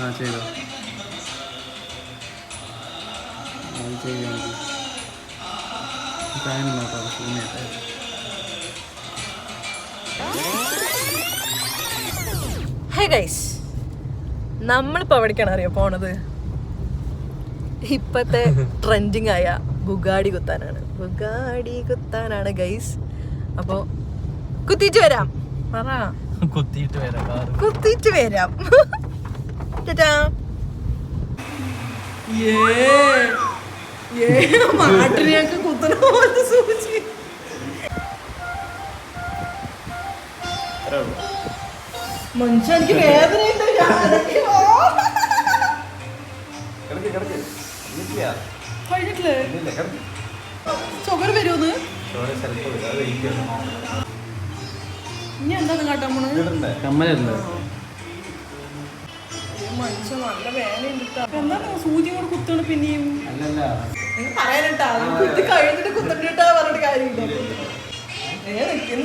ആ ചെയ്തോ അത് ചെയ്യാം ഫാൻ നോക്കാം സൂമിയായിട്ട് ഹേ ഗൈസ്, നമ്മളിപ്പോൾ എവിടേക്കാണ് അറിയോ പോണത്? ഇപ്പത്തെ ട്രെൻഡിങ് ആയ ബുഗാടി കുത്താനാണ് ഗൈസ്. അപ്പോൾ കുത്തിയിട്ട് വരാം. പറ കുത്തിയിട്ട് വരാം. മാട്ടിനെയൊക്കെ കുത്തണ പോലെ സൂചി. മനുഷ്യ എനിക്ക് വേദനയുണ്ട്. കഴിഞ്ഞിട്ടില്ലേ ചുകർ വരുമെന്ന് ഇനി എന്താന്ന് കാട്ടാൻ പോണ്? കമ്മലല്ലേ മനുഷ്യ നല്ല വേദനയുണ്ട്. എന്താണ് സൂചി കൂടെ കുത്തണ് പിന്നെയും? നിങ്ങൾ പറയാനിട്ടാ കുത്തി കഴിഞ്ഞിട്ട് കുത്തണ്ടിട്ടാ പറഞ്ഞിട്ട് കാര്യമില്ല. നിക്കുന്നു